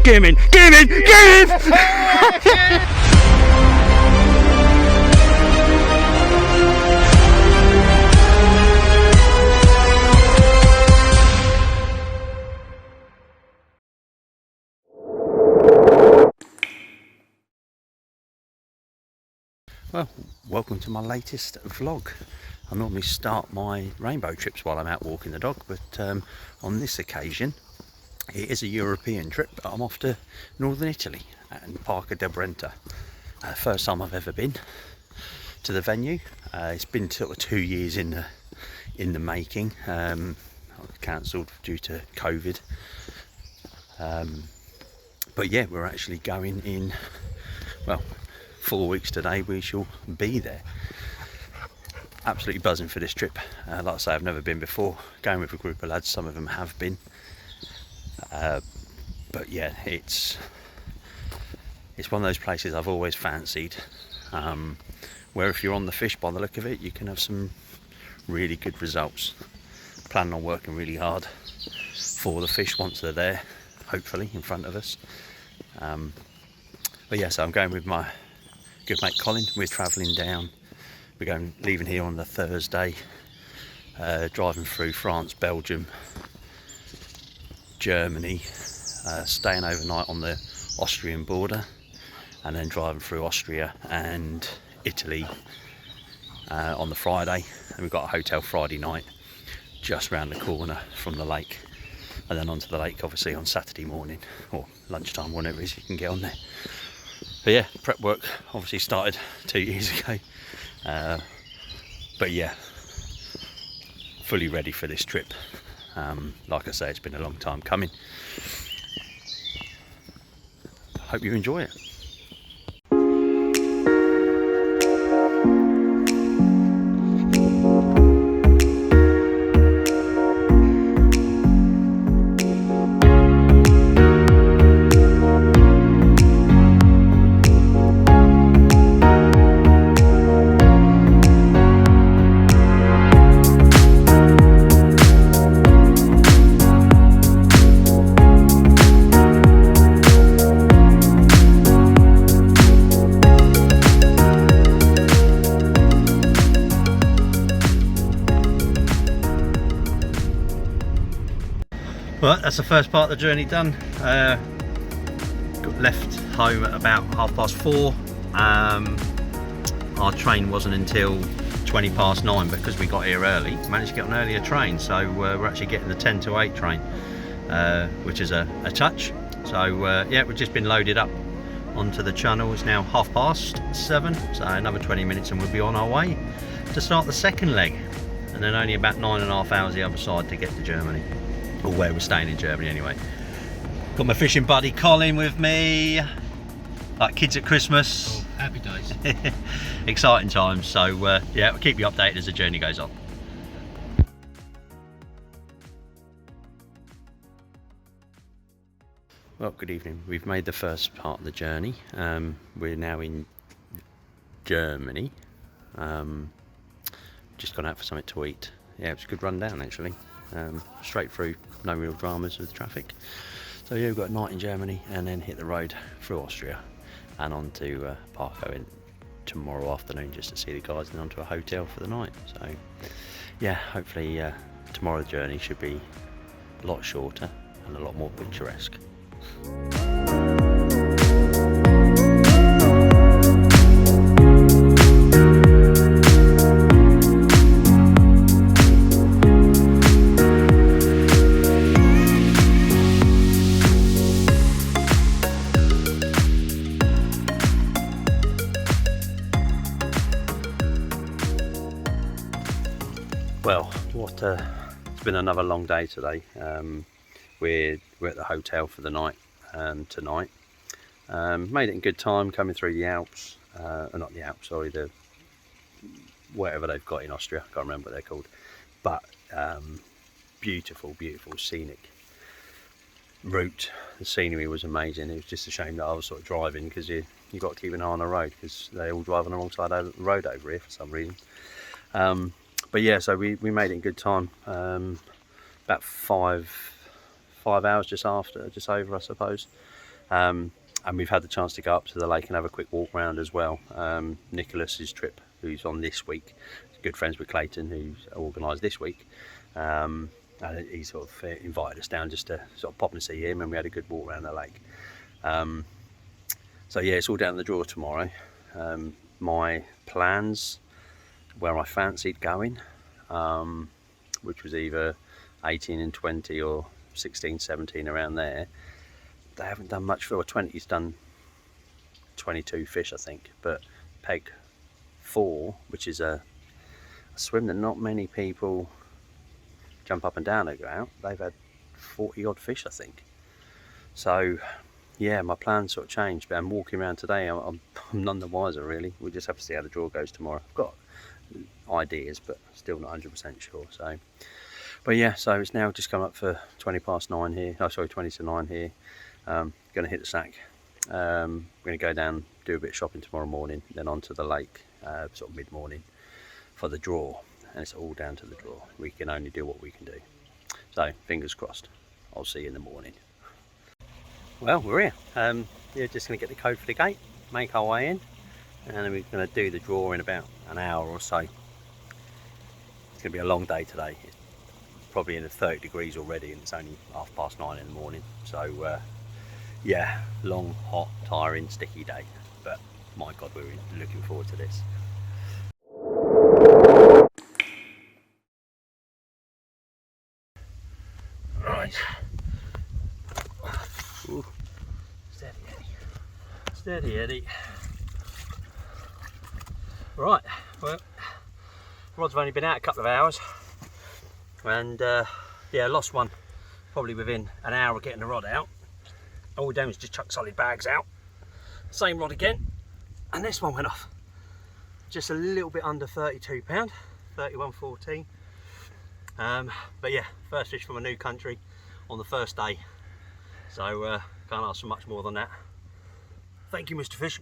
Get him in! Get him in! Get him! Well, welcome to my latest vlog. I normally start my rainbow trips while I'm out walking the dog, but on this occasion it is a European trip. I'm off to northern Italy and Parco di Brenta. First time I've ever been to the venue. It's been sort of 2 years in the making. I was cancelled due to COVID, but yeah, we're actually going in, well, 4 weeks today we shall be there. Absolutely buzzing for this trip. Like I say, I've never been before. Going with a group of lads, some of them have been, but yeah, it's one of those places I've always fancied, where if you're on the fish, by the look of it, you can have some really good results. Planning on working really hard for the fish once they're there, hopefully in front of us. But yeah, so I'm going with my good mate Colin. We're travelling down. We're leaving here on the Thursday, driving through France, Belgium, Germany, staying overnight on the Austrian border, and then driving through Austria and Italy on the Friday. And we've got a hotel Friday night just round the corner from the lake, and then onto the lake obviously on Saturday morning or lunchtime, whenever it is you can get on there. But yeah, prep work obviously started 2 years ago, but yeah, fully ready for this trip. Like I say, it's been a long time coming. Hope you enjoy it. Well, that's the first part of the journey done. Got left home at about 4:30. Our train wasn't until 9:20 because we got here early. Managed to get an earlier train, so we're actually getting the 10 to 8 train, which is a touch. So yeah, we've just been loaded up onto the channel. It's now 7:30, so another 20 minutes and we'll be on our way to start the second leg, and then only about 9.5 hours the other side to get to Germany. Or where we're staying in Germany anyway. Got my fishing buddy Colin with me, like kids at Christmas. Oh, happy days. Exciting times. So yeah, we'll keep you updated as the journey goes on. Well, good evening. We've made the first part of the journey. We're now in Germany. Just gone out for something to eat. Yeah, it was a good run down actually. Straight through, no real dramas with traffic. So yeah, we've got a night in Germany and then hit the road through Austria and on to Parco tomorrow afternoon just to see the guys and onto a hotel for the night. So yeah, hopefully tomorrow's journey should be a lot shorter and a lot more picturesque. Well, it's been another long day today. We're at the hotel for the night tonight. Made it in good time coming through the Alps, not the Alps, sorry, the whatever they've got in Austria, I can't remember what they're called, but beautiful scenic route. The scenery was amazing. It was just a shame that I was sort of driving, because you got to keep an eye on the road because they all drive on the wrong side of the road over here for some reason. But yeah, so we made it in good time. About five hours just over, I suppose. And we've had the chance to go up to the lake and have a quick walk around as well. Nicholas's trip, who's on this week, good friends with Clayton, who's organised this week. And he sort of invited us down just to sort of pop and see him, and we had a good walk around the lake. So yeah, it's all down the draw tomorrow. My plans, where I fancied going, which was either 18 and 20 or 16, 17, around there, they haven't done much for, 20's done 22 fish I think, but peg 4, which is a swim that not many people jump up and down and go out, they've had 40 odd fish I think. So yeah, my plans sort of changed, but I'm walking around today, I'm none the wiser really. We'll just have to see how the draw goes tomorrow. I've got ideas but still not 100% sure. So but yeah, so it's now just come up for 20 past 9 here, oh sorry, 20 to 9 here. Going to hit the sack. We're going to go down, do a bit of shopping tomorrow morning, then onto the lake sort of mid-morning for the draw, and it's all down to the draw. We can only do what we can do, so fingers crossed. I'll see you in the morning. Well, we're here. Yeah, just going to get the code for the gate, make our way in, and then we're going to do the draw in about an hour or so. It's going to be a long day today. It's probably in the 30 degrees already, and it's only 9:30 in the morning. So yeah, long, hot, tiring, sticky day, but my God, we're looking forward to this. Right. Ooh. Steady Eddie. Steady Eddie. Right, well, rod's only been out a couple of hours, and yeah, lost one probably within an hour of getting the rod out. All we've done is just chuck solid bags out. Same rod again, and this one went off. Just a little bit under 32 pound, 31.14. But yeah, first fish from a new country on the first day. So can't ask for much more than that. Thank you, Mr. Fish.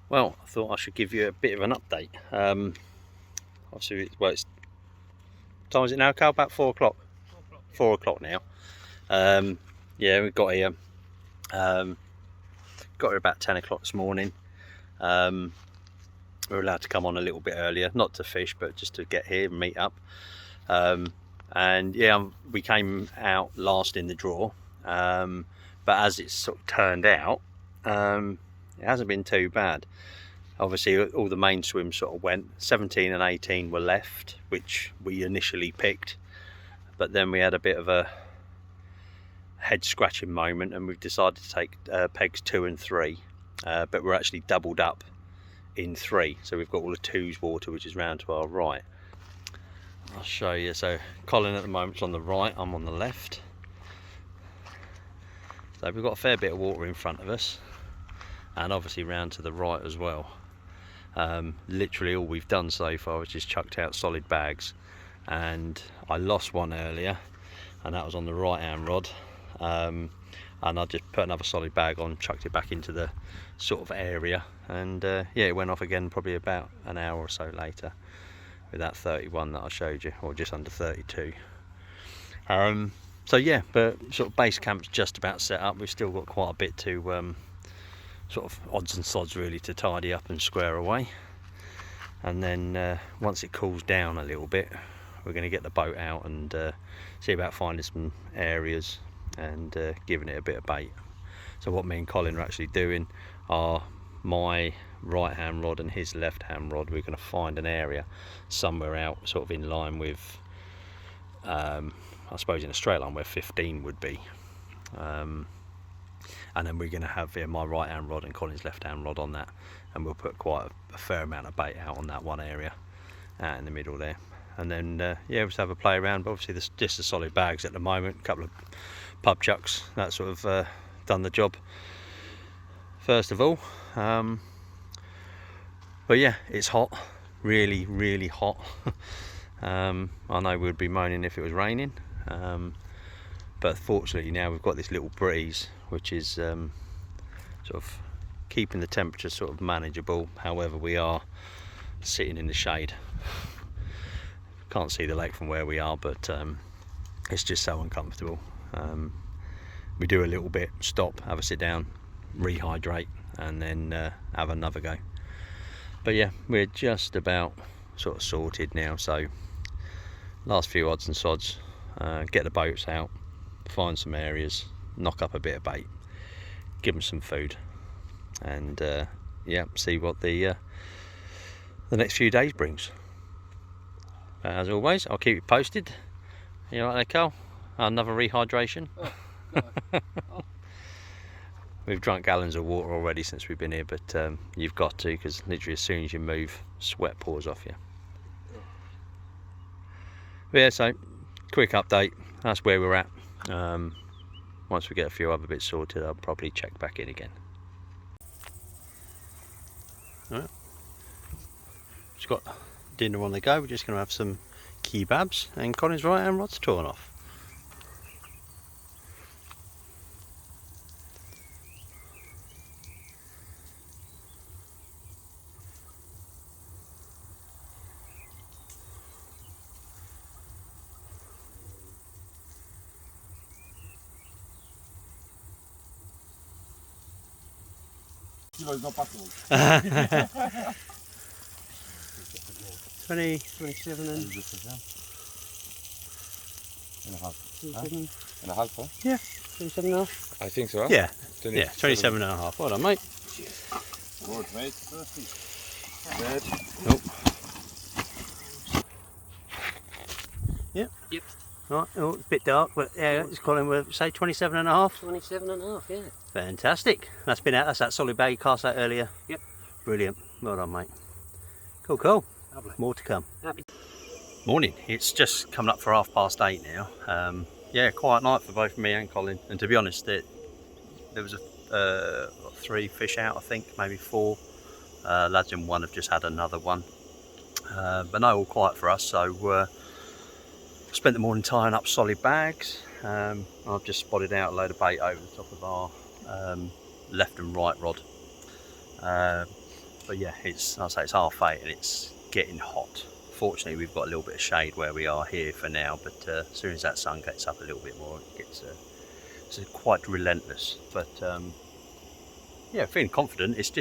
Well, I thought I should give you a bit of an update. Obviously, well, it's, what time is it now, Carl? About 4 o'clock. 4 o'clock now. Yeah, we got here. Got here about 10 o'clock this morning. We were allowed to come on a little bit earlier, not to fish, but just to get here and meet up. And yeah, we came out last in the draw. But as it's sort of turned out, it hasn't been too bad. Obviously, all the main swims sort of went. 17 and 18 were left, which we initially picked, but then we had a bit of a head scratching moment, and we've decided to take pegs 2 and 3, but we're actually doubled up in 3, so we've got all the 2's water, which is round to our right. I'll show you. So Colin at the moment's on the right, I'm on the left. So we've got a fair bit of water in front of us, and obviously round to the right as well. Literally all we've done so far is just chucked out solid bags, and I lost one earlier, and that was on the right hand rod. And I just put another solid bag on, chucked it back into the sort of area, and yeah, it went off again probably about an hour or so later with that 31 that I showed you, or just under 32. So yeah, but sort of base camp's just about set up. We've still got quite a bit to sort of odds and sods really to tidy up and square away, and then once it cools down a little bit, we're going to get the boat out and see about finding some areas and giving it a bit of bait. So what me and Colin are actually doing are my right hand rod and his left hand rod, we're going to find an area somewhere out sort of in line with I suppose in a straight line where 15 would be, and then we're going to have my right hand rod and Colin's left hand rod on that, and we'll put quite a fair amount of bait out on that one area out in the middle there. And then yeah, we'll just have a play around, but obviously there's just the solid bags at the moment, a couple of pub chucks, that sort of done the job first of all. But yeah, it's hot, really really hot. I know we'd be moaning if it was raining, but fortunately now we've got this little breeze which is sort of keeping the temperature sort of manageable. However, we are sitting in the shade. Can't see the lake from where we are, but it's just so uncomfortable. we do a little bit, stop, have a sit down, rehydrate, and then have another go. But yeah, we're just about sort of sorted now, so last few odds and sods, get the boats out, find some areas, knock up a bit of bait, give them some food, and yeah, see what the next few days brings. But as always, I'll keep you posted. You right there, Carl? Another rehydration. Oh, no. Oh. We've drunk gallons of water already since we've been here, but you've got to, because literally as soon as you move, sweat pours off you. But yeah, so quick update, that's where we're at. Once we get a few other bits sorted, I'll probably check back in again. Alright, just got dinner on the go. We're just going to have some kebabs, and Colin's right hand rod's torn off. Kilo's not possible. 20, 27 and And a half. 27. And a half, huh? yeah, 27 and a half. I think so. Huh? yeah, 27 and a half. Well done, mate. Good, mate. Thirsty. Good. Oh. Yep. Yep. Right, oh, it's a bit dark, but yeah, it's Colin, we'll say 27 and a half. 27 and a half, yeah. Fantastic. That's been out, that's that solid bag you cast out earlier. Yep. Brilliant. Well done, mate. Cool, cool. Lovely. More to come. Happy. Morning. It's just coming up for 8:30 now. Yeah, quiet night for both me and Colin. And to be honest, there was 3 fish out, I think, maybe 4. Lads and one have just had another one. But no, all quiet for us. So spent the morning tying up solid bags. I've just spotted out a load of bait over the top of our left and right rod. But yeah, I'll say it's 8:30 and it's getting hot. Fortunately, we've got a little bit of shade where we are here for now, but as soon as that sun gets up a little bit more, it gets it's quite relentless. But yeah, feeling confident. It's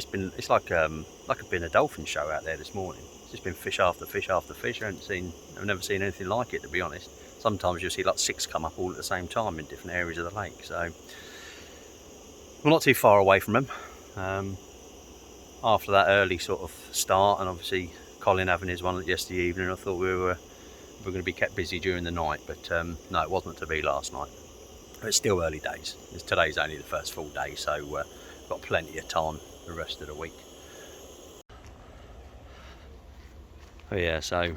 like been a dolphin show out there this morning. It's just been fish after fish after fish. I've never seen anything like it, to be honest. Sometimes you'll see like 6 come up all at the same time in different areas of the lake. So we're not too far away from them. After that early sort of start, and obviously Colin having his one yesterday evening, I thought we were going to be kept busy during the night, but no, it wasn't to be last night. But it's still early days. Today's only the first full day, so got plenty of time the rest of the week. Oh yeah, so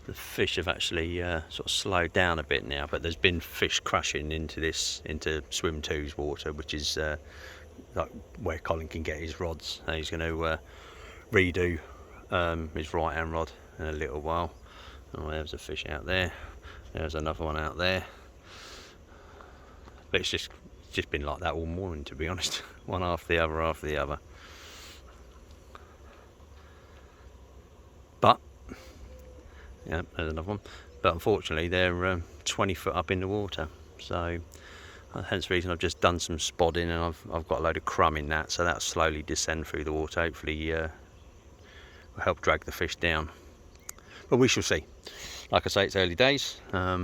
the fish have actually sort of slowed down a bit now, but there's been fish crushing into swim 2's water, which is like where Colin can get his rods. And he's going to redo his right hand rod in a little while. Oh, there's a fish out there, there's another one out there, but it's just been like that all morning, to be honest. One after the other. But yeah, there's another one, but unfortunately they're 20 foot up in the water, so hence the reason I've just done some spodding, and I've got a load of crumb in that, so that'll slowly descend through the water. Hopefully will help drag the fish down, but we shall see. Like I say, it's early days,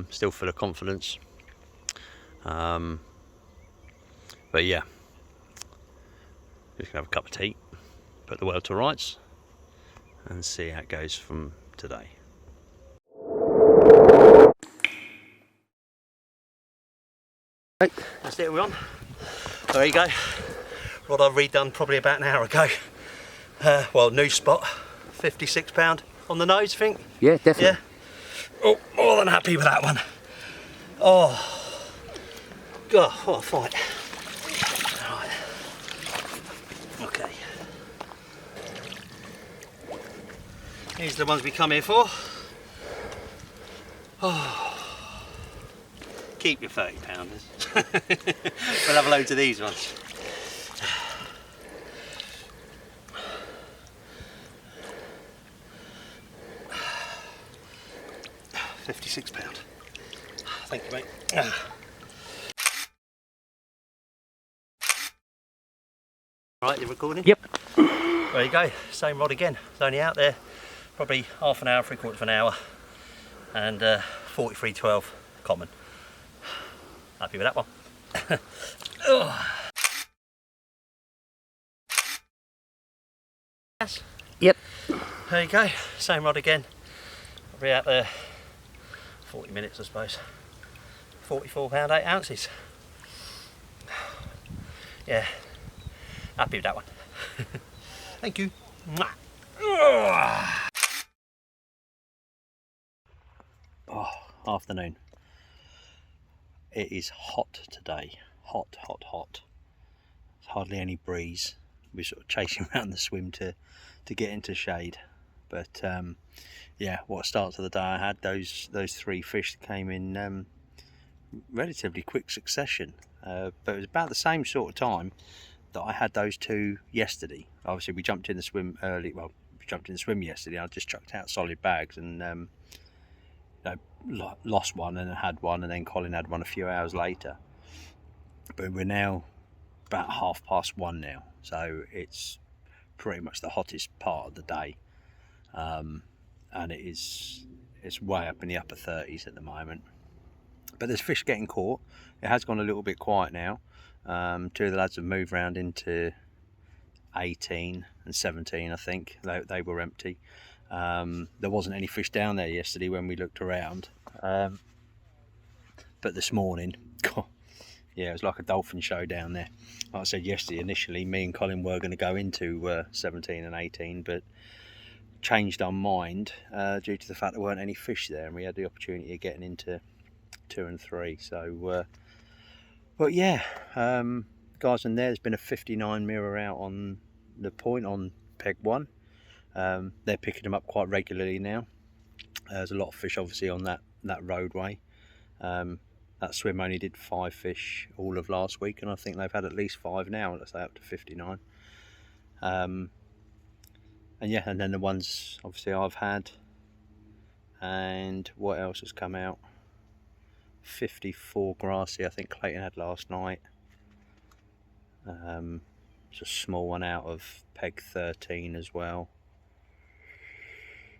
still full of confidence, but yeah, just gonna have a cup of tea, put the world to rights, and see how it goes from today. Right, that's it, we're on. There you go. What I've redone probably about an hour ago. Well, new spot, £56 on the nose, I think. Yeah, definitely. Yeah. Oh, more than happy with that one. Oh, God, what a fight. Right. Okay. These are the ones we come here for. Oh. Keep your 30 pounders. We'll have loads of these ones. £56. Thank you, mate. You recording? Yep. There you go, same rod again. It's only out there probably half an hour, 3/4 of an hour, and 43.12 common. Happy with that one. Yes. Yep. There you go, same rod again. Probably out there 40 minutes I suppose. 44 pound 8 ounces. Yeah, happy with that one. Thank you. Mwah. Oh, afternoon. It is hot today. Hot, hot, hot. There's hardly any breeze. We're sort of chasing around the swim to get into shade. But yeah, what a start to the day I had. Those 3 fish that came in relatively quick succession. But it was about the same sort of time that I had those 2 yesterday. Obviously we jumped in the swim early. Well, we jumped in the swim yesterday. I just chucked out solid bags and lost one and had one, and then Colin had one a few hours later. But we're now about 1:30 now, so it's pretty much the hottest part of the day, and it's way up in the upper 30s at the moment. But there's fish getting caught. It has gone a little bit quiet now. 2 of the lads have moved round into 18 and 17, I think. They were empty. There wasn't any fish down there yesterday when we looked around, but this morning, yeah, it was like a dolphin show down there. Like I said yesterday, initially me and Colin were going to go into 17 and 18, but changed our mind due to the fact there weren't any fish there, and we had the opportunity of getting into 2 and 3. So but yeah, guys, and there's been a 59 mirror out on the point on peg 1. They're picking them up quite regularly now. There's a lot of fish obviously on that roadway. That swim only did 5 fish all of last week, and I think they've had at least 5 now. Let's say up to 59. And yeah, and then the ones obviously I've had, and what else has come out? 54 grassy, I think Clayton had last night. It's a small one out of peg 13 as well.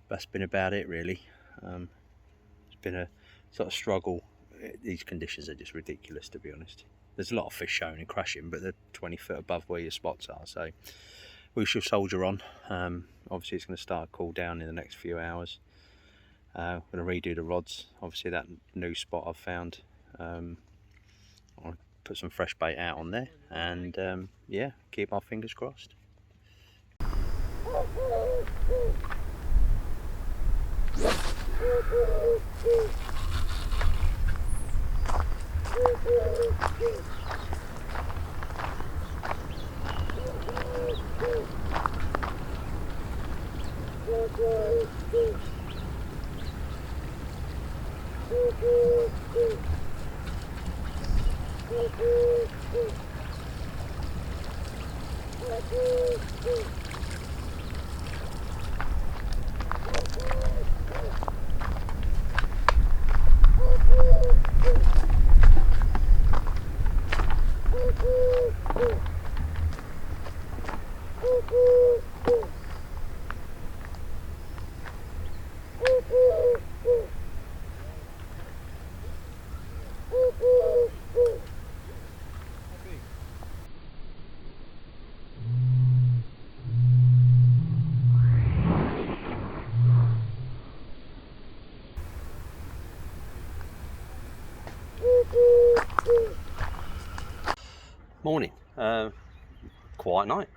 That's been about it really. It's been a sort of struggle. These conditions are just ridiculous, to be honest. There's a lot of fish showing and crashing, but they're 20 foot above where your spots are, so we shall soldier on. Obviously it's going to start to cool down in the next few hours. I'm going to redo the rods. Obviously that new spot I've found, I'll put some fresh bait out on there, and yeah, keep our fingers crossed. Morning. Quiet night.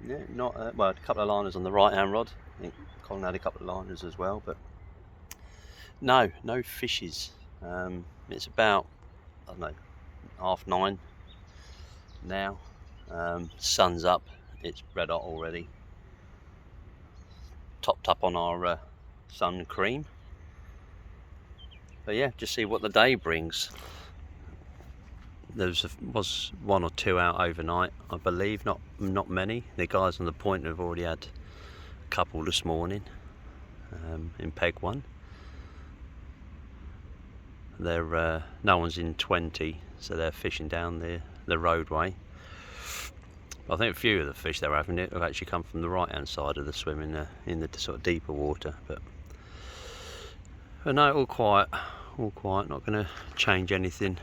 Yeah, not well, a couple of liners on the right hand rod. I think Colin had a couple of liners as well, but no fishes. It's about, I don't know, 9:30 now. Sun's up, it's red hot already. Topped up on our sun cream. But yeah, just see what the day brings. There was 1 or 2 out overnight, I believe, not many. The guys on the point have already had a couple this morning in peg 1. No one's in 20, so they're fishing down the roadway. I think a few of the fish they're having it have actually come from the right hand side of the swim in the sort of deeper water, but no, all quiet, not going to change anything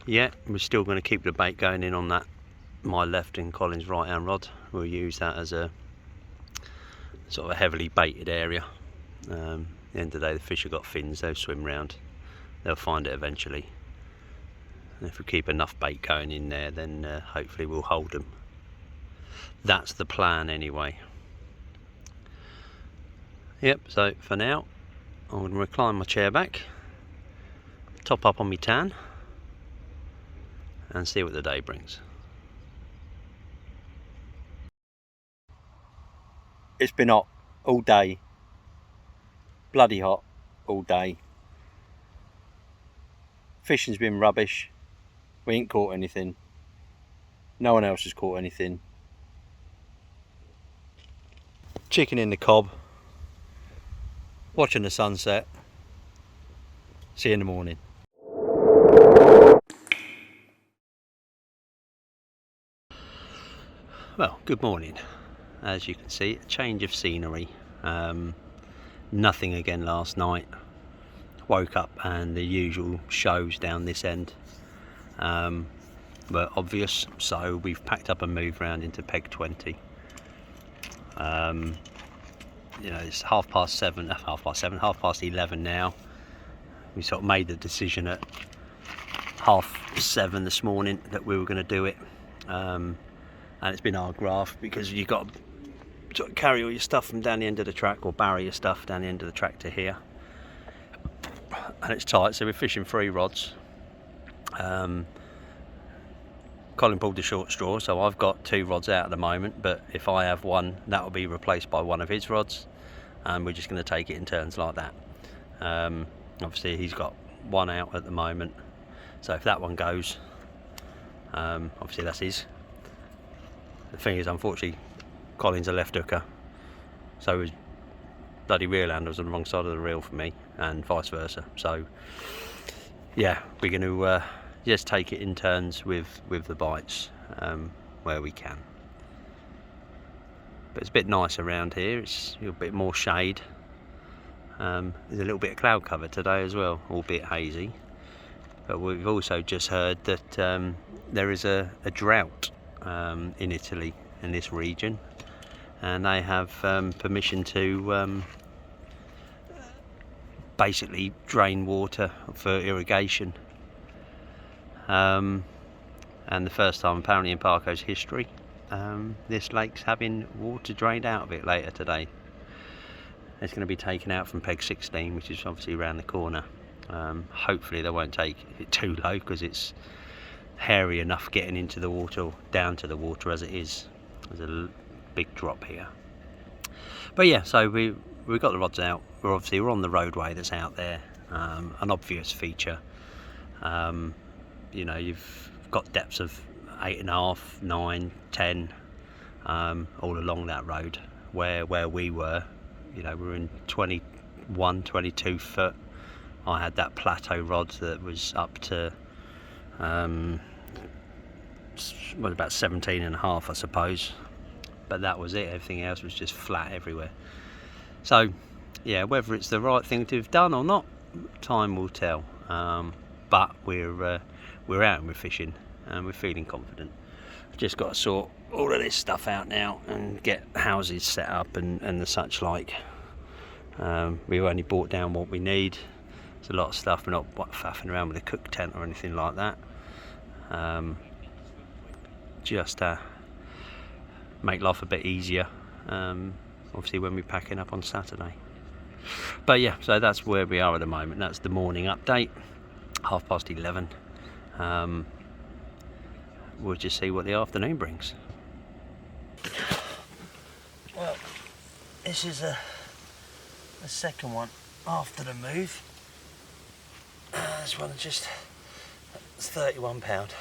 yet. We're still going to keep the bait going in on that my left and Colin's right hand rod. We'll use that as a sort of a heavily baited area. At the end of the day, the fish have got fins, they'll swim round, they'll find it eventually. And if we keep enough bait going in there, then hopefully we'll hold them. That's the plan anyway. Yep, so for now I'm going to recline my chair back, top up on my tan, and see what the day brings. It's been hot all day, bloody hot all day. Fishing's been rubbish, we ain't caught anything, no one else has caught anything. Chicken in the cob, watching the sunset. See you in the morning. Well, good morning. As you can see, a change of scenery. Nothing again last night. Woke up and the usual shows down this end were obvious, so we've packed up and moved around into peg 20. You know, it's half past 11 now. We sort of made the decision at 7:30 this morning that we were going to do it, and it's been hard graft because you've got to sort of carry all your stuff from down the end of the track, or barrow your stuff down the end of the track to here, and it's tight, so we're fishing 3 rods. Colin pulled the short straw, so I've got 2 rods out at the moment, but if I have one, that will be replaced by one of his rods, and we're just going to take it in turns like that. Obviously he's got one out at the moment, so if that one goes, obviously that's his. The thing is, unfortunately, Colin's a left hooker, so his bloody reel handle's on the wrong side of the reel for me, and vice versa. So yeah, we're going to just take it in turns with the bites where we can. But it's a bit nice around here, it's a bit more shade. There's a little bit of cloud cover today as well, albeit hazy. But we've also just heard that there is a drought in Italy, in this region, and they have permission to basically drain water for irrigation. And the first time apparently in Parco's history, this lake's having water drained out of it later today. It's going to be taken out from peg 16, which is obviously around the corner. Hopefully they won't take it too low, because it's hairy enough getting into the water, or down to the water as it is. There's a big drop here. But yeah, so we've got the rods out. We're on the roadway that's out there, an obvious feature. You know, you've got depths of 8.5, 9, 10 all along that road. Where we were, you know, we were in 21, 22 foot. I had that plateau rod that was up to about 17.5, I suppose, but that was it. Everything else was just flat everywhere. So yeah, whether it's the right thing to have done or not, time will tell. But we're out and we're fishing, and we're feeling confident. Just got to sort all of this stuff out now and get houses set up and the such like. We've only brought down what we need. There's a lot of stuff. We're not faffing around with a cook tent or anything like that. Just make life a bit easier, obviously when we're packing up on Saturday. But yeah, so that's where we are at the moment. That's the morning update, 11:30. We'll just see what the afternoon brings. Well, this is the second one after the move. This one it's 31 pound.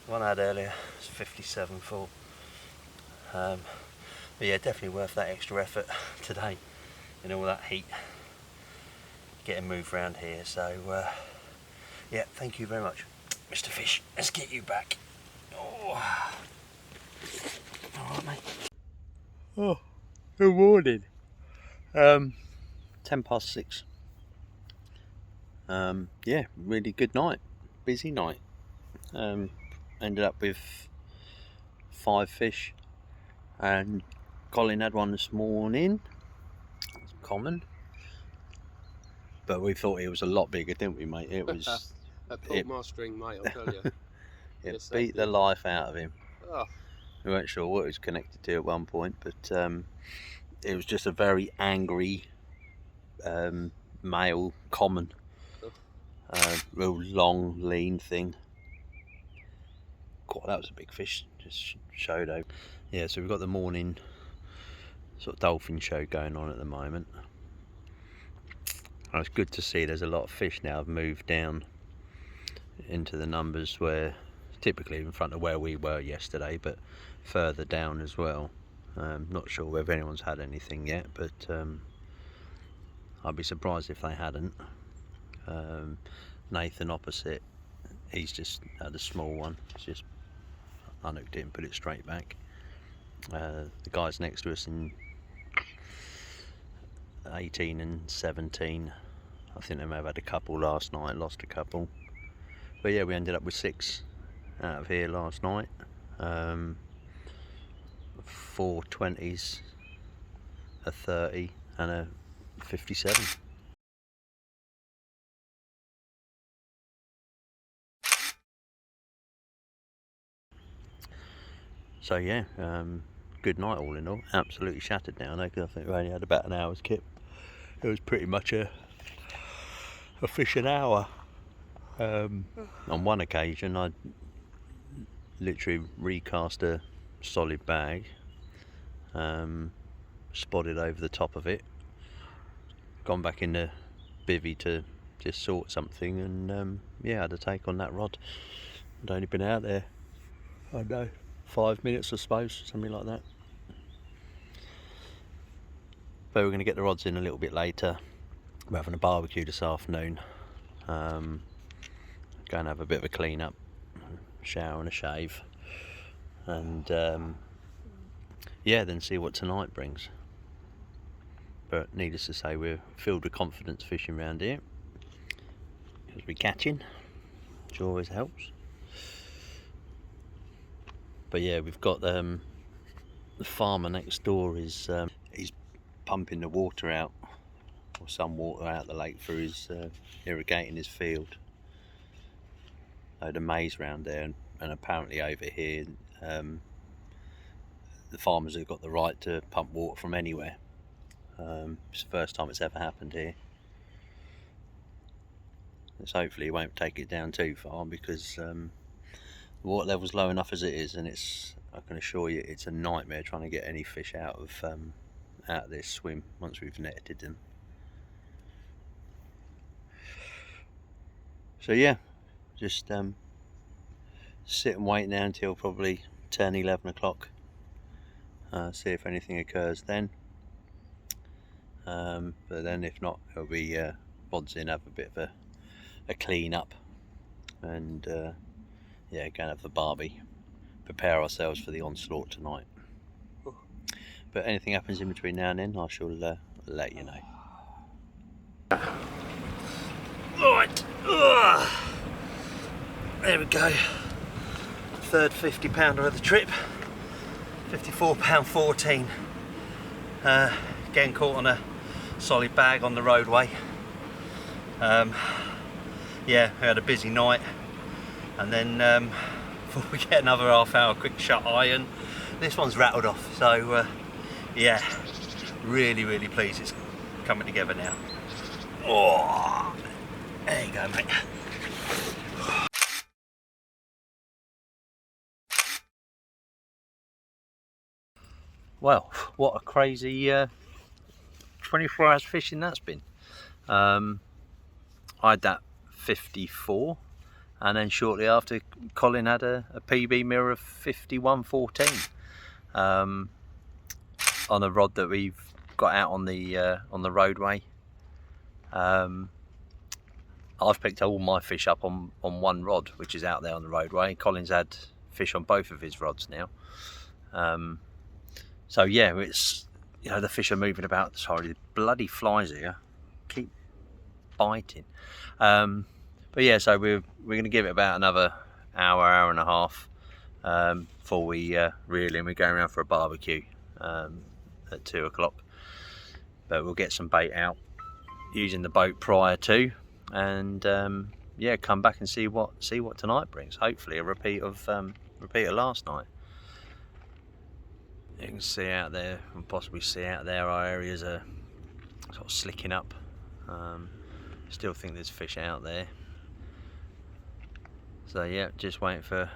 The one I had earlier was 57 full. But yeah, definitely worth that extra effort today in all that heat, getting moved around here. So yeah, thank you very much, Mr. Fish. Let's get you back. Oh. Alright, mate. Oh, good morning. 6:10. Yeah, really good night. Busy night. Ended up with 5 fish, and Colin had one this morning. It's common, but we thought it was a lot bigger, didn't we, mate? It was. That pulled my string, mate, I'll tell you. It Yes, beat the life out of him. Oh. We weren't sure what it was connected to at one point, but it was just a very angry male common. Real long, lean thing. God, that was a big fish. Just showed over. Yeah, so we've got the morning sort of dolphin show going on at the moment. And it's good to see there's a lot of fish now have moved down into the numbers where typically in front of where we were yesterday, but further down as well. Not sure whether anyone's had anything yet, but I'd be surprised if they hadn't. Nathan opposite, he's just had a small one. It's just unhooked it and put it straight back. The guys next to us in 18 and 17, I think they may have had a couple last night, lost a couple. But yeah, we ended up with 6 out of here last night. 4 20s, a 30 and a 57. So yeah, good night all in all. Absolutely shattered now, because I think we only had about an hour's kip. It was pretty much a fish an hour. On one occasion I literally recast a solid bag, spotted over the top of it, gone back in the bivvy to just sort something, and yeah, I had to take on that rod. I'd only been out there, I don't know, 5 minutes I suppose, something like that. But we're going to get the rods in a little bit later. We're having a barbecue this afternoon. Go and have a bit of a clean up, shower and a shave, and yeah, then see what tonight brings. But needless to say, we're filled with confidence fishing around here because we're catching, which always helps. But yeah, we've got the farmer next door is he's pumping the water out, or some water out the lake for his irrigating his field. Load of maize round there, and apparently over here the farmers have got the right to pump water from anywhere. It's the first time it's ever happened here. So hopefully it won't take it down too far, because the water level's low enough as it is, and I can assure you it's a nightmare trying to get any fish out of this swim once we've netted them. So yeah, just sit and wait now until probably 10, 11 o'clock. See if anything occurs then. But then if not, it'll be pods in, have a bit of a clean up, and yeah, go and have the barbie, prepare ourselves for the onslaught tonight. But anything happens in between now and then, I shall let you know. Right, there we go. Third 50 pounder of the trip, £54.14. Getting caught on a solid bag on the roadway. Yeah, we had a busy night, and then before we get another half hour quick shut eye, this one's rattled off. So yeah, really pleased it's coming together now. Oh, there you go, mate. Well, what a crazy 24 hours fishing that's been. I had that 54, and then shortly after Colin had a PB mirror of 51.14 on a rod that we've got out on the roadway. I've picked all my fish up on one rod, which is out there on the roadway. Colin's had fish on both of his rods now. So yeah, it's, you know, the fish are moving about. Sorry, the bloody flies here keep biting. But yeah, so we're going to give it about another hour and a half before we reel in. We're going around for a barbecue at 2 o'clock, but we'll get some bait out using the boat prior to, and yeah, come back and see what tonight brings. Hopefully a repeat of last night. You can see out there, and possibly see out there, our areas are sort of slicking up. Still think there's fish out there. So yeah, just waiting for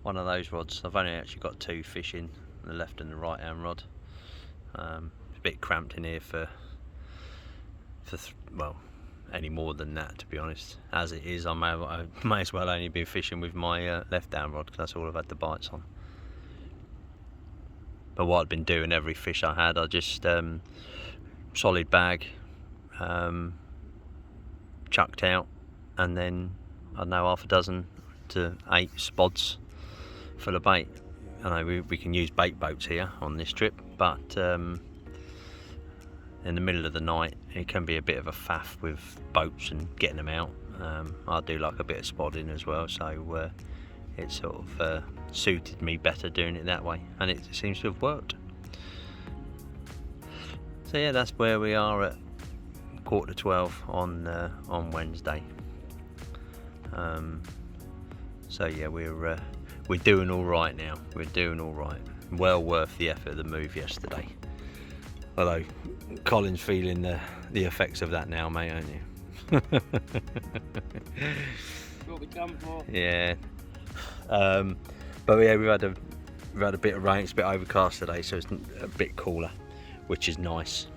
one of those rods. I've only actually got 2 fish in, the left and the right hand rod. It's a bit cramped in here for well, any more than that, to be honest. As it is, I may as well only be fishing with my left hand rod, because that's all I've had the bites on. But what I'd been doing, every fish I had, I just solid bag, chucked out, and then I don't know, half a dozen to 8 spods full of bait. I know we can use bait boats here on this trip, but in the middle of the night it can be a bit of a faff with boats and getting them out. I do like a bit of spodding as well, so it sort of suited me better doing it that way, and it seems to have worked. So yeah, that's where we are at 11:45 on Wednesday. So yeah, we're doing all right now. We're doing all right. Well worth the effort of the move yesterday. Although Colin's feeling the effects of that now, mate, aren't you? What we come for? Yeah. But yeah, we've had a bit of rain. It's a bit overcast today, so it's a bit cooler, which is nice.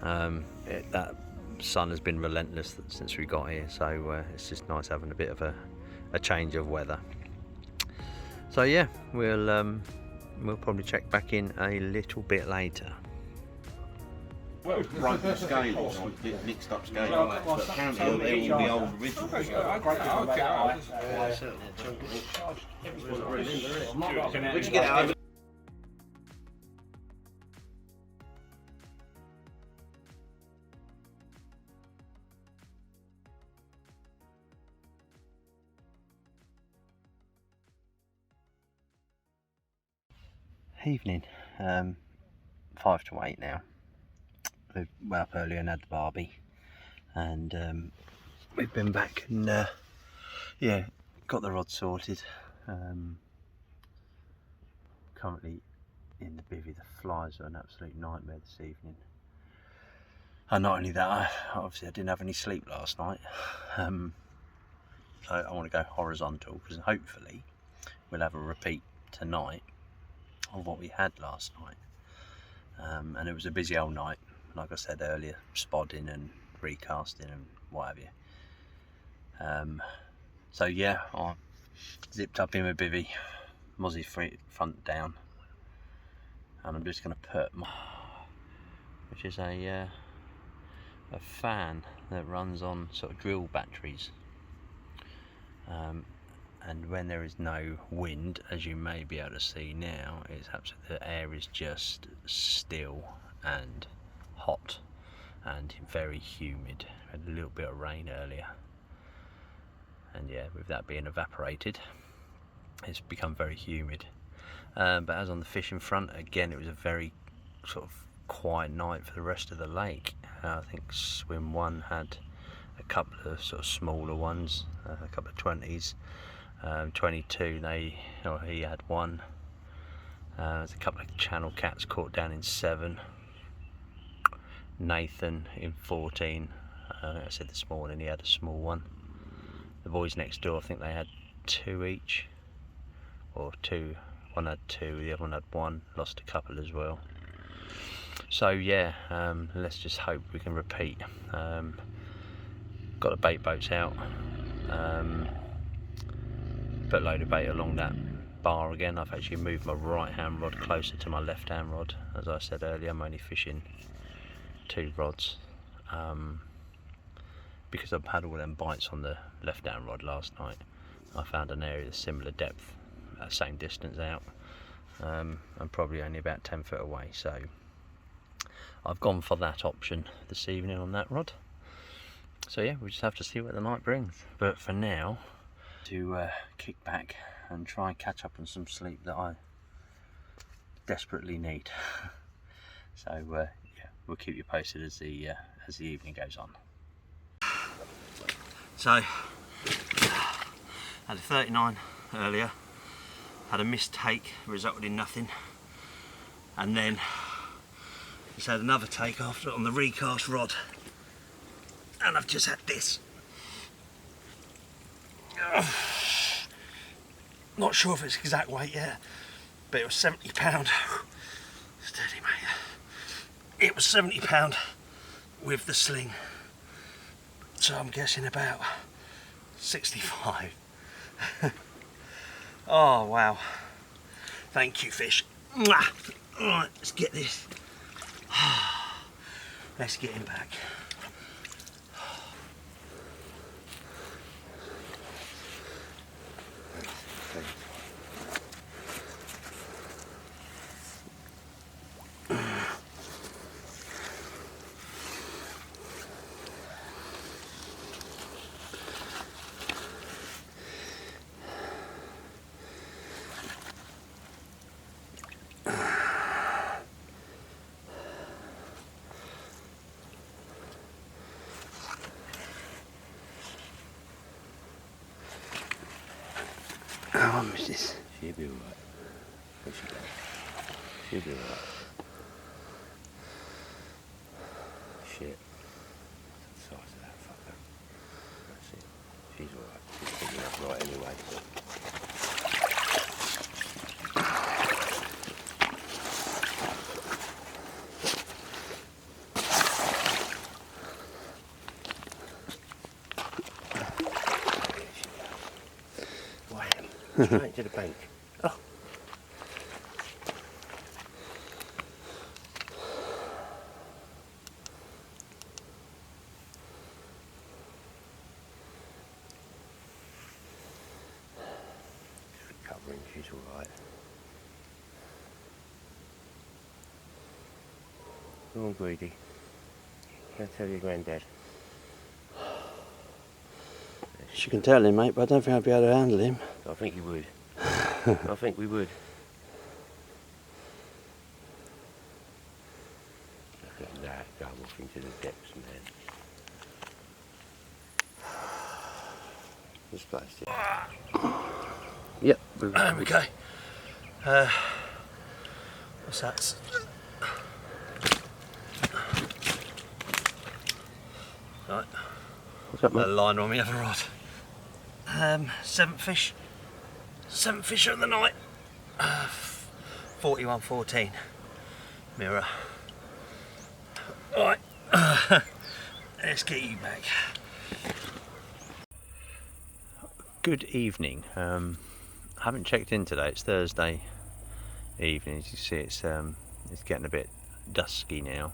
That sun has been relentless since we got here, so it's just nice having a bit of a change of weather. So yeah, we'll probably check back in a little bit later. Well, broken scales, mixed up scales, but apparently they're all the old originals. Where'd you get it over? Evening, 5 to 8 now. We went up earlier and had the barbie, and we've been back and yeah, got the rod sorted. Currently in the bivvy. The flies are an absolute nightmare this evening, and not only that, obviously I didn't have any sleep last night, so I want to go horizontal, because hopefully we'll have a repeat tonight of what we had last night. And it was a busy old night, like I said earlier, spodding and recasting and what have you. So yeah, I zipped up in my bivvy, mozzie front down, and I'm just going to put my, which is a fan that runs on sort of drill batteries. And when there is no wind, as you may be able to see now, it's absolutely, the air is just still and hot and very humid. We had a little bit of rain earlier, and yeah, with that being evaporated, it's become very humid. But as on the fishing front, again, it was a very sort of quiet night for the rest of the lake. I think swim 1 had a couple of sort of smaller ones, a couple of 20s. 22, he had 1. There's a couple of channel cats caught down in 7. Nathan in 14. I said this morning he had a small one. The boys next door, I think they had 2 each, or 2. One had 2, the other one had 1. Lost a couple as well. So yeah, let's just hope we can repeat. Got the bait boats out. Put a load of bait along that bar again. I've actually moved my right hand rod closer to my left hand rod. As I said earlier, I'm only fishing 2 rods, because I've had all them bites on the left hand rod last night. I found an area of similar depth, same distance out, and probably only about 10 foot away, so I've gone for that option this evening on that rod. So yeah, we just have to see what the night brings, but for now to kick back and try and catch up on some sleep that I desperately need. So yeah, we'll keep you posted as the evening goes on. So I had a 39 earlier, had a mistake, resulted in nothing, and then just had another take after on the recast rod, and I've just had this. Not sure if it's exact weight yet, but it was 70 pound. Steady, mate. It was 70 pound with the sling, so I'm guessing about 65. Oh wow, thank you, fish. Alright, let's get this. Let's get him back. How much is this? She'll be alright. She'll be alright. Shit. That's the size of that fucker. That's it. She's alright. She's picking up right anyway. Straight to the bank. Oh. Recovering, she's alright. Go on, Greedy. Go tell your granddad. You can tell him, mate, but I don't think I'd be able to handle him. I think you would. I think we would. Look at that, go off into the depths, man. This place, yeah. Yep. There we go. What's that? Right. What's up, mate? A line on the other rod. Seventh fish of the night. 41.14 mirror. Alright, let's get you back. Good evening. I haven't checked in today. It's Thursday evening. As you see, it's getting a bit dusky now.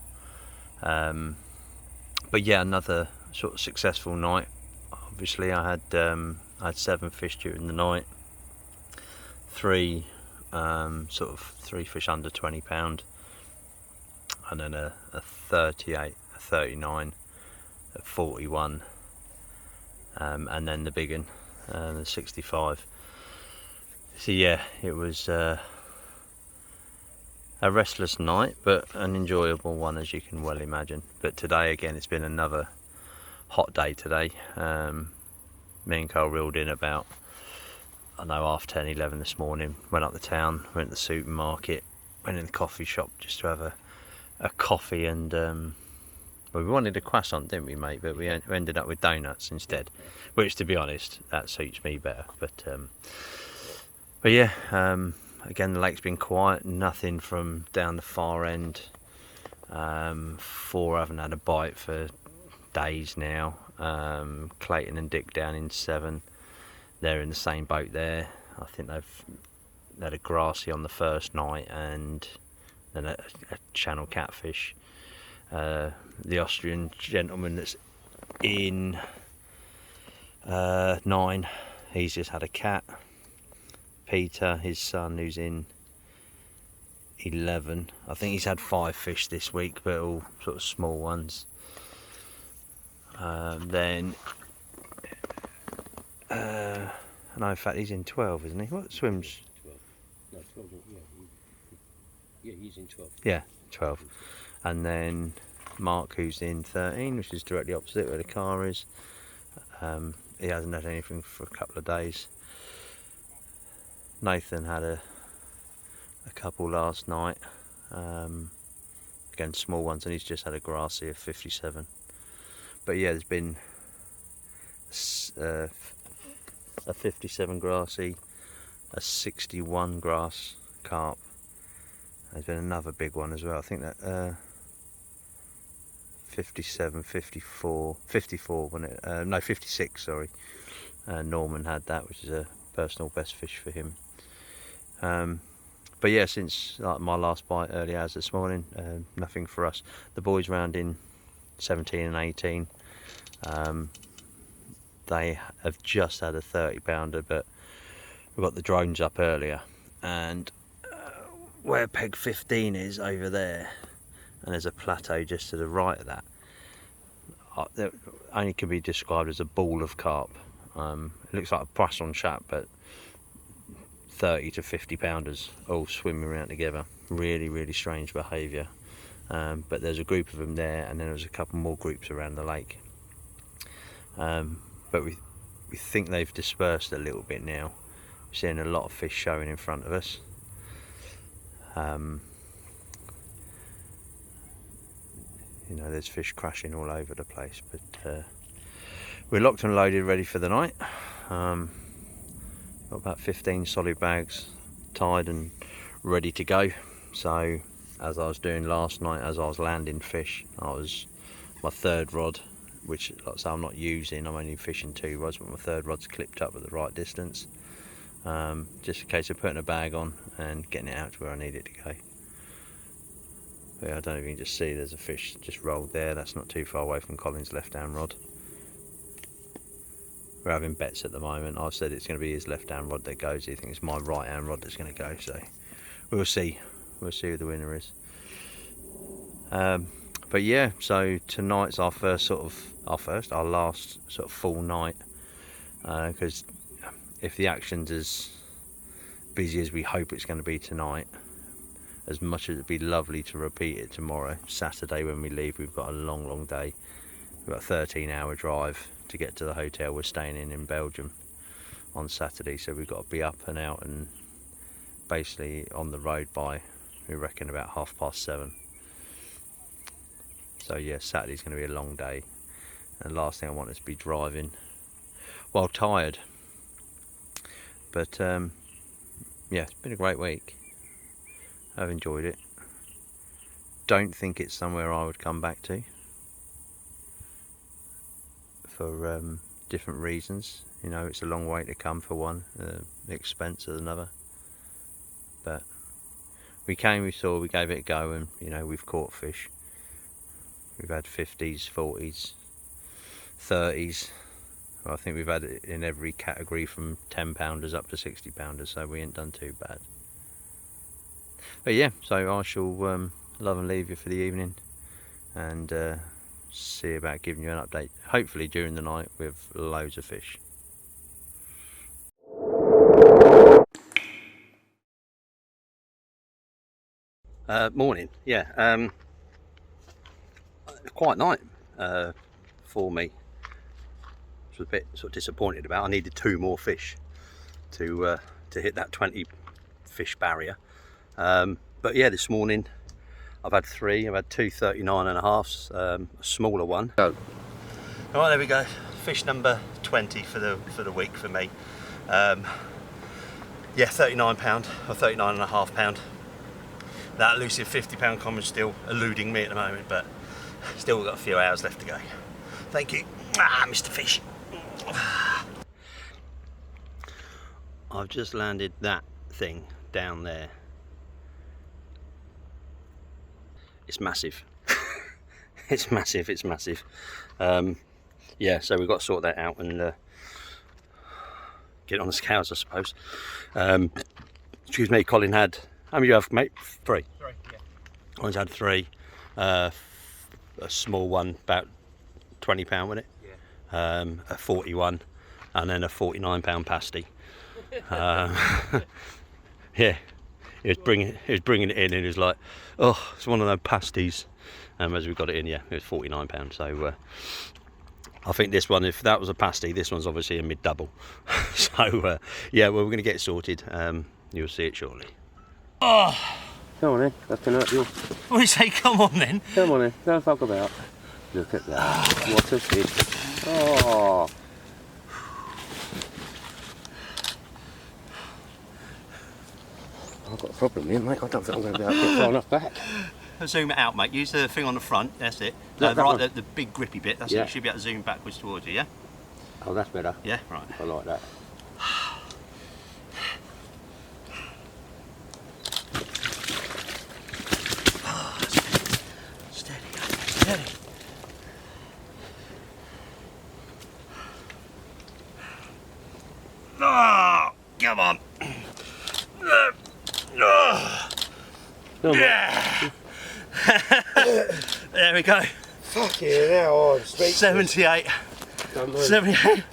But yeah, another sort of successful night. Obviously, I had 7 fish during the night. 3 fish under 20 pound, and then a 38, a 39, a 41, and then the big one, the 65. So yeah, it was a restless night, but an enjoyable one, as you can well imagine. But today again, it's been another hot day today. Me and Carl reeled in about, I know, 10:30, 11 this morning. Went up the town, went to the supermarket, went in the coffee shop just to have a coffee, and well, we wanted a croissant, didn't we, mate? But we ended up with donuts instead, which, to be honest, that suits me better. But yeah, again, the lake's been quiet. Nothing from down the far end. 4 haven't had a bite for days now. Clayton and Dick down in 7. They're in the same boat there. I think they've had a grassy on the first night, and then a channel catfish. The Austrian gentleman that's in 9, he's just had a cat. Peter, his son, who's in 11. I think he's had 5 fish this week, but all sort of small ones. Then no, in fact he's in 12, isn't he? What swims? 12. No, 12. Yeah, he's in 12. Yeah, 12. And then Mark, who's in 13, which is directly opposite where the car is. He hasn't had anything for a couple of days. Nathan had a couple last night, again small ones, and he's just had a grassy of 57. But yeah, there's been a 57 grassy, a 61 grass carp. There's been another big one as well. I think that 57, 54, 54 when it, no 56, sorry. Norman had that, which is a personal best fish for him. But yeah, since like my last bite early hours this morning, nothing for us. The boys round in 17 and 18, they have just had a 30 pounder, but we got the drones up earlier, and where peg 15 is over there, and there's a plateau just to the right of that, that only can be described as a ball of carp. It looks like a poisson chat, but 30 to 50 pounders all swimming around together. Really strange behaviour. But there's a group of them there, and then there's a couple more groups around the lake. But we think they've dispersed a little bit now. We're seeing a lot of fish showing in front of us. You know, there's fish crashing all over the place, but we're locked and loaded, ready for the night. Got about 15 solid bags tied and ready to go. So as I was doing last night, as I was landing fish, my third rod, which like I say, I'm not using, I'm only fishing 2 rods, but my third rod's clipped up at the right distance. Just a case of putting a bag on and getting it out to where I need it to go. But yeah, I don't know if you can just see there's a fish just rolled there. That's not too far away from Colin's left hand rod. We're having bets at the moment. I've said it's going to be his left hand rod that goes. He thinks it's my right hand rod that's going to go. So we'll see. We'll see who the winner is. But yeah, so tonight's our last sort of full night. Because if the action's as busy as we hope it's going to be tonight, as much as it'd be lovely to repeat it tomorrow, Saturday when we leave, we've got a long day. We've got a 13-hour drive to get to the hotel we're staying in Belgium on Saturday, so we've got to be up and out and basically on the road by, we reckon, about 7:30. So yeah, Saturday's going to be a long day, and the last thing I want is to be driving while tired. But yeah, it's been a great week. I've enjoyed it. Don't think it's somewhere I would come back to for different reasons. You know, it's a long way to come for one, the expense is another. But we came, we saw, we gave it a go, and you know, we've caught fish. We've had 50s, 40s, 30s. Well, I think we've had it in every category from 10 pounders up to 60 pounders, so we ain't done too bad. But yeah, so I shall love and leave you for the evening, and see about giving you an update, hopefully during the night, with loads of fish. Morning, yeah. Quite night for me. I was a bit sort of disappointed about. I needed 2 more fish to hit that 20 fish barrier. But yeah, this morning I've had 3. I've had 2 39.5s, a smaller one. Go. All right, there we go. Fish number 20 for the week for me. Yeah, 39 pound or 39.5 pound. That elusive 50 pound common's still eluding me at the moment, but still we've got a few hours left to go. Thank you, Mr. Fish. I've just landed that thing down there. It's massive. It's massive, it's massive. Yeah, so we've got to sort that out and get on the scales, I suppose. Excuse me, Colin had How many do you have, mate? 3? 3, yeah. One's had 3. A small one, about £20, wasn't it? Yeah. A 41, and then a £49 pasty. Yeah, he was bringing it in, and he was like, "Oh, it's one of those pasties." As we got it in, yeah, it was £49. So I think this one, if that was a pasty, this one's obviously a mid-double. So yeah, well, we're going to get it sorted. You'll see it shortly. Oh, Come on then, that's going to hurt you. what do you say? Come on then. Come on then, don't fuck about. Look at that. What a fish. Oh. I've got a problem here, mate. I don't think I'm going to be able to get far enough back. Zoom it out, mate. Use the thing on the front. That's it. That Right, the big grippy bit. That's it. Yeah. You should be able to zoom backwards towards you. Yeah. Oh, that's better. Yeah. Right. I like that. Steady, steady. Oh, come on. Yeah. There we go. Fucking hell, I'm speechless. 78. Don't move. 78.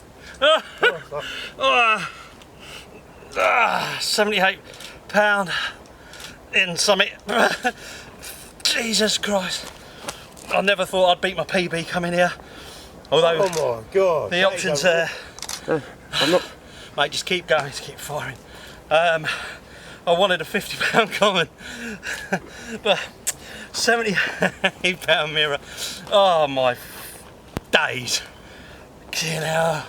£78 in Summit. Jesus Christ. I never thought I'd beat my PB coming here. Although Oh my God. the options there. I'm not. Mate, just keep going, just keep firing. I wanted a £50 common, but £78 mirror. Oh my days. You know.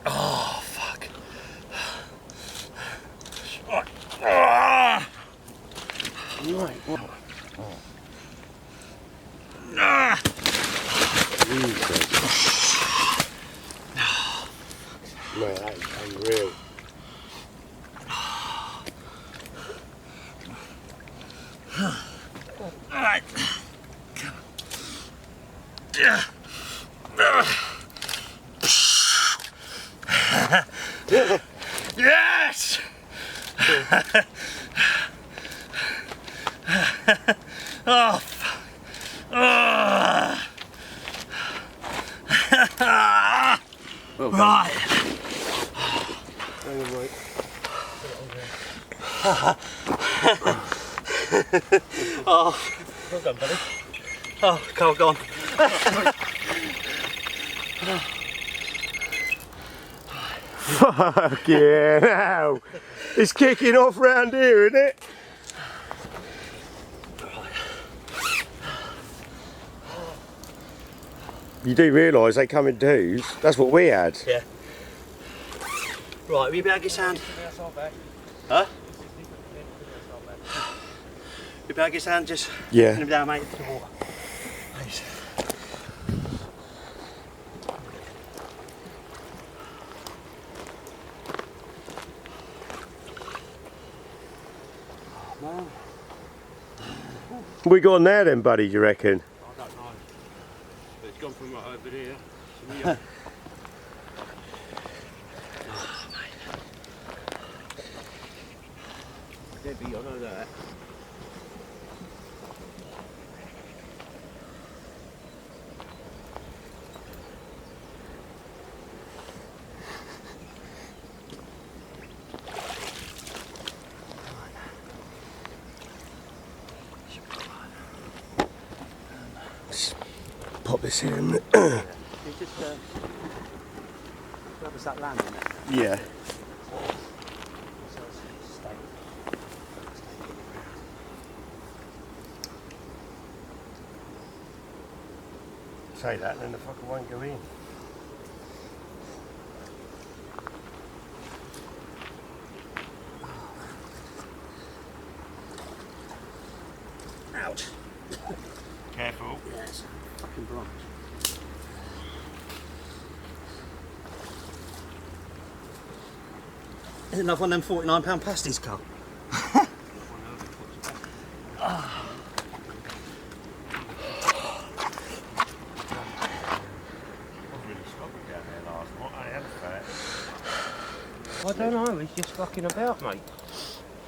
Oh fuck. Right. Mate, that is unreal. Alright. Yes! Oh, fuck. Well done. Right. Hang on, mate. Oh, Well done, buddy. oh, come on, go on. Fucking hell. It's kicking off round here, isn't it? You do realise they come in twos. That's what we had. Yeah. Right, will you be able to get sound? Huh? You be able to get sound just Yeah. pin him down, mate, to the water. Please. What we got now then, buddy, do you reckon? I don't know. But it's gone from right over there. So Debbie, I know that. Pop this in. You just grab us that land in it. Yeah. Say that and then the fucker won't go in. Ouch. Careful. Yes. Fucking branch. Is another one of them £49 pasties, Carl? I don't know, he's just fucking about, mate.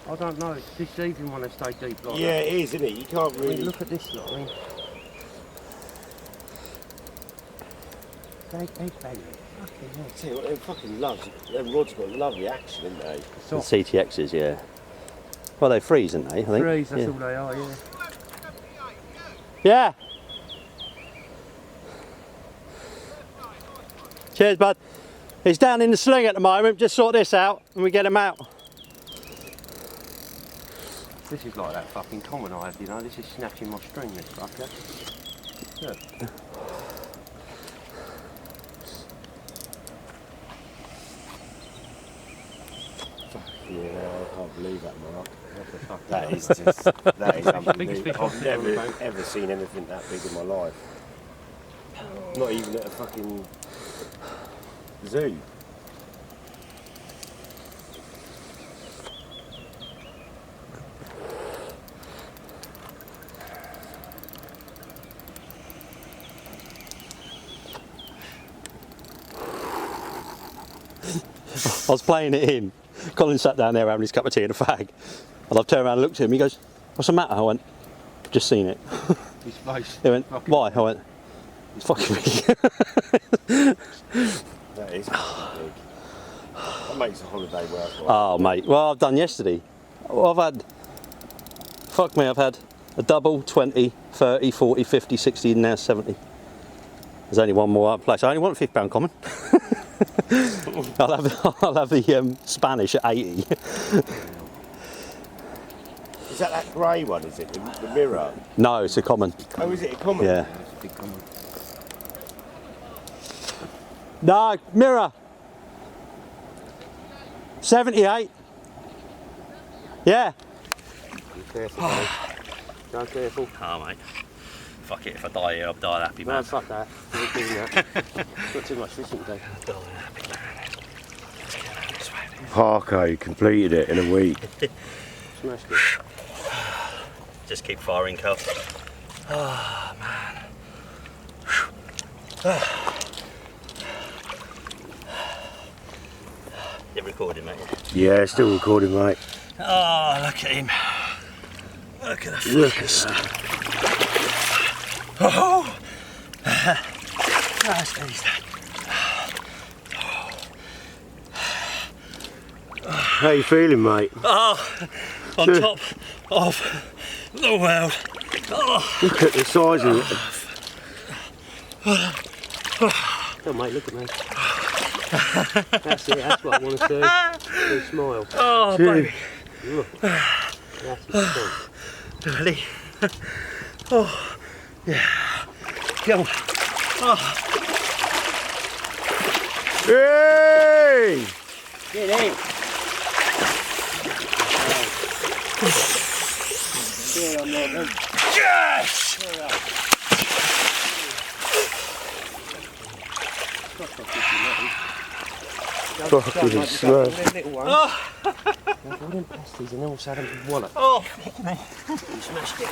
I don't know, it's deceiving when they stay deep like Yeah, that. it is, isn't it? You can't I mean, really... look at this lot, I mean. They bang it. Fucking hell. Tell you what, them fucking loves, them rods got lovely action, haven't they? The CTXs, yeah. Well, they freeze, aren't they? I think. Freeze, that's yeah. all they are, yeah. Yeah. Cheers, bud. He's down in the sling at the moment. Just sort this out and we get him out. This is like that fucking common I have, you know, this is snatching my string, this fucker. Look. Yeah, I can't believe that, Mark. What the fuck? That is just, that is Biggest unbelievable. fish I've I've seen on the never boat. ever seen anything that big in my life. Not even at a fucking zoo. I was playing it in. Colin sat down there having his cup of tea and a fag. And I've turned around and looked at him. He goes, "What's the matter?" I went, "Just seen it." His face. He went, Fucking "Why?" I went, "It's fucking big." That is fucking big. That makes a holiday worthwhile. Oh, mate. Well, I've done yesterday. Well, I've had, fuck me, I've had a double, 20, 30, 40, 50, 60, and now 70. There's only one more place. I only want £50 common. I'll have the Spanish at 80. Is that grey one, is it? The mirror? No, it's a common. Oh, is it a common? Yeah. It's a big common. No, mirror. 78. Yeah. Be careful, buddy. Go careful. Oh, mate. Fuck it, if I die here, I'll die happy, No, man. fuck that. We're not doing that. Got too much fishing today. Parco completed it in a week. Smashed it. Just keep firing, Carl. Oh, man. You're recording, mate? Yeah, still recording, mate. Oh, look at him. Look at the Look at focus. that. Oh! Nice, steady, How you feeling, mate? Oh, on top of the world. Oh. Look at the size of it. Come on, mate, look at me. That's it, that's what I want to see. You smile. Oh, baby. Look. That's it. Ready? Oh, yeah. Go on. Oh. Hey! Get in. Yes! Fucking smurf. Little one. I've all them pasties and all of a sudden wallet. Oh, You smashed it.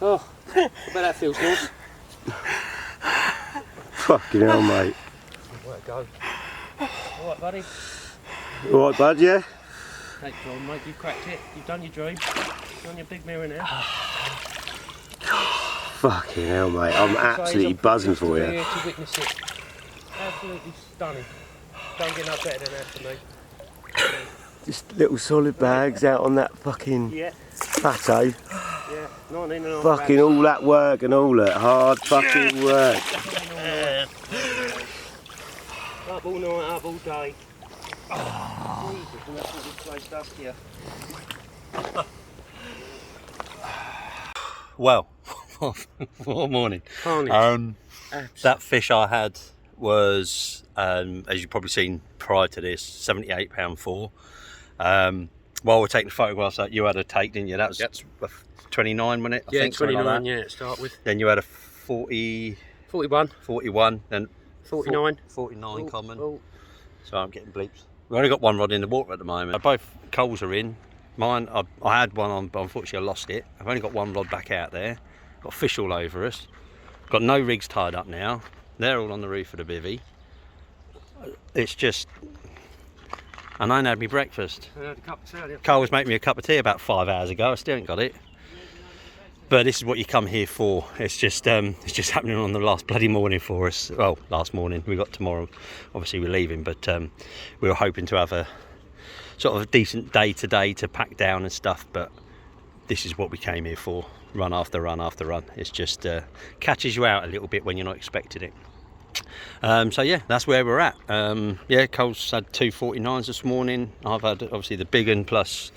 Oh, I bet that feels nice. Fucking hell, mate. Where it go? Alright, buddy. All right, bud, yeah? Take it on, mate. You've cracked it. You've done your dream. You've done your big mirror now. Fucking hell, mate. I'm absolutely buzzing for Here you. to witness it. Absolutely stunning. Don't get no better than that for me. Just little solid bags out on that fucking Yeah, plateau. yeah. 19 and a half Fucking all that work and all that hard fucking work. Up all night, up all day. Jesus, and that's what this place does to you. well, what morning. Carnage. That fish I had was, as you've probably seen prior to this, £78 for. While we're taking the photographs that you had a take, didn't you? That was 29, wasn't it? I Yeah, think, something 29, like that. yeah, to start with. Then you had a 40, 41, 41, then 49. 49 common. Oh, So I'm getting bleeps. We've only got one rod in the water at the moment. Both coals are in. Mine, I had one on, but unfortunately I lost it. I've only got one rod back out there. Got fish all over us. Got no rigs tied up now. They're all on the roof of the bivvy. It's just, And I ain't had me breakfast. I had a cup of tea earlier. Carl was making me a cup of tea about 5 hours ago. I still ain't got it. But this is what you come here for. It's just happening on the last bloody morning for us. Well, last morning. We got tomorrow. Obviously we're leaving, but we were hoping to have a sort of a decent day today to pack down and stuff. But this is what we came here for. Run after run after run. It's just catches you out a little bit when you're not expecting it. So yeah, that's where we're at. Yeah, Cole's had 249s this morning. I've had obviously the big one plus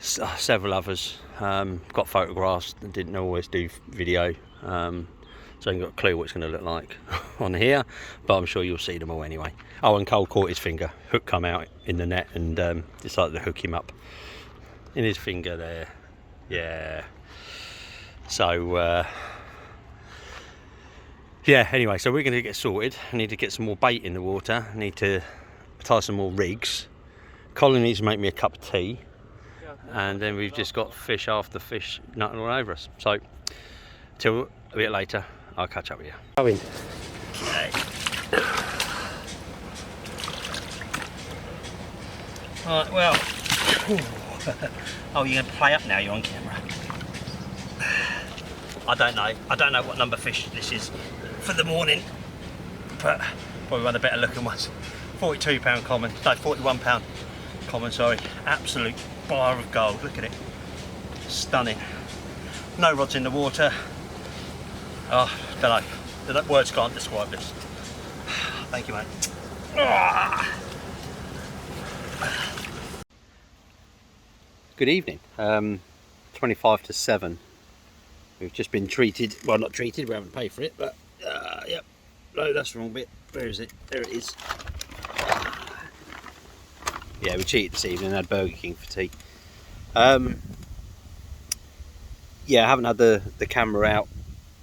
several others. Got photographs, didn't always do video, so I haven't got a clue what it's going to look like on here, but I'm sure you'll see them all anyway. Oh, and Cole caught his finger, hook come out in the net, and decided to hook him up in his finger there. Yeah, so yeah, anyway, so we're going to get sorted. I need to get some more bait in the water. I need to tie some more rigs. Colin needs to make me a cup of tea. And then we've just got fish after fish nutting all over us. So, till a bit later, I'll catch up with you. Going. Okay. Right, well. Oh, you're going to play up now, you're on camera. I don't know what number fish this is for the morning, but probably one of the better looking ones. £42 common, no, £41 common, sorry. Absolute bar of gold, look at it. Stunning. No rods in the water. Oh, don't know. Words can't describe this. Thank you, mate. Good evening. 25 to 7. We've just been treated, well, not treated, we haven't paid for it, but yep. No, that's the wrong bit. Where is it? There it is. Yeah, we cheated this evening and had Burger King for tea. Yeah, I haven't had the camera out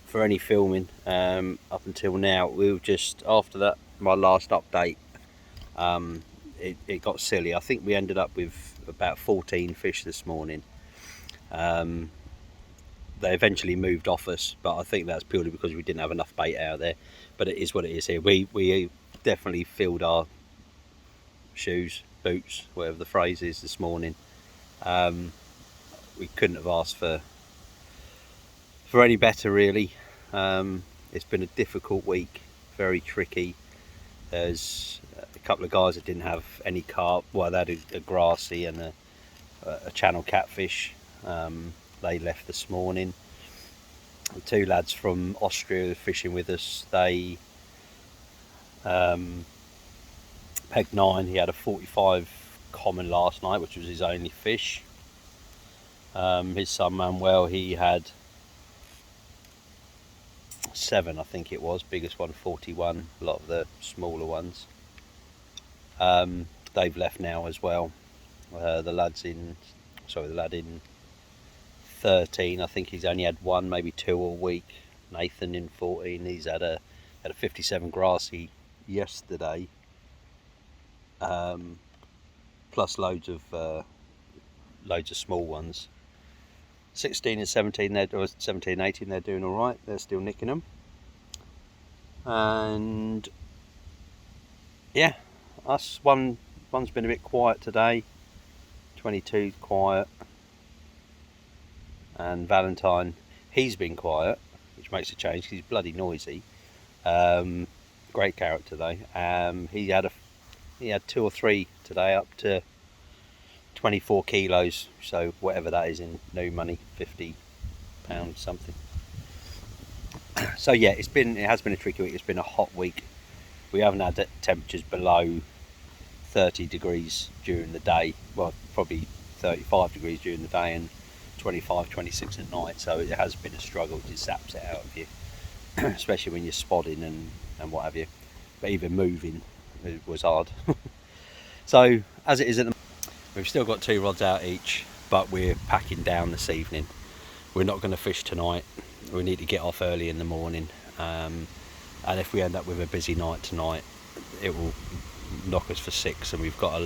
for any filming up until now. We were just, after that, my last update, it got silly. I think we ended up with about 14 fish this morning. They eventually moved off us, but I think that's purely because we didn't have enough bait out there. But it is what it is here. We definitely filled our shoes, boots, whatever the phrase is, this morning. We couldn't have asked for any better, really. It's been a difficult week, very tricky. There's a couple of guys that didn't have any carp. Well, they had a grassy and a channel catfish. They left this morning. The two lads from Austria fishing with us, they pegged 9. He had a 45 common last night, which was his only fish. His son Manuel, he had 7, I think it was. Biggest one 41. A lot of the smaller ones. They've left now as well. The lad in 13, I think he's only had 1, maybe 2 a week. Nathan in 14, he's had a 57 grassy yesterday, plus loads of small ones. 16 and 17, or 17 and 18, they're doing all right. They're still nicking them. And yeah, one's been a bit quiet today. 22 quiet. And Valentine, he's been quiet, which makes a change because he's bloody noisy. Great character though. He had 2 or 3 today, up to 24 kilos. So whatever that is in new money, £50 something. So yeah, it has been a tricky week. It's been a hot week. We haven't had temperatures below 30 degrees during the day. Well, probably 35 degrees during the day and 25, 26 at night, so it has been a struggle. It saps it out of you, especially when you're spodding and what have you. But even moving was hard. So as it is at the moment, we've still got 2 rods out each, but we're packing down this evening. We're not going to fish tonight. We need to get off early in the morning, and if we end up with a busy night tonight, it will knock us for 6, and we've got a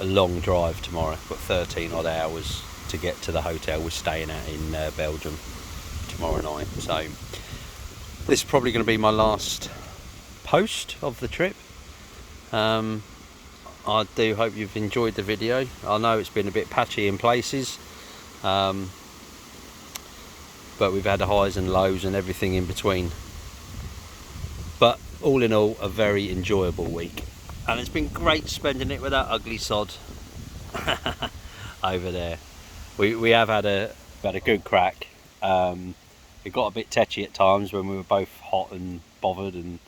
long drive tomorrow. We've got 13 odd hours to get to the hotel we're staying at in Belgium tomorrow night. So this is probably going to be my last post of the trip. I do hope you've enjoyed the video. I know it's been a bit patchy in places, but we've had the highs and lows and everything in between. But all in all, a very enjoyable week, and it's been great spending it with that ugly sod over there. We have had a good crack. It got a bit tetchy at times when we were both hot and bothered and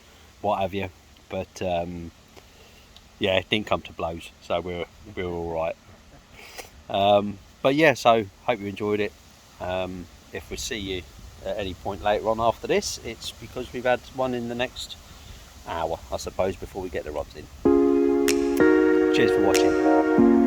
what have you, but yeah, it didn't come to blows, so we were all right. But yeah, so hope you enjoyed it. If we see you at any point later on after this, it's because we've had one in the next hour, I suppose, before we get the rods in. Cheers for watching.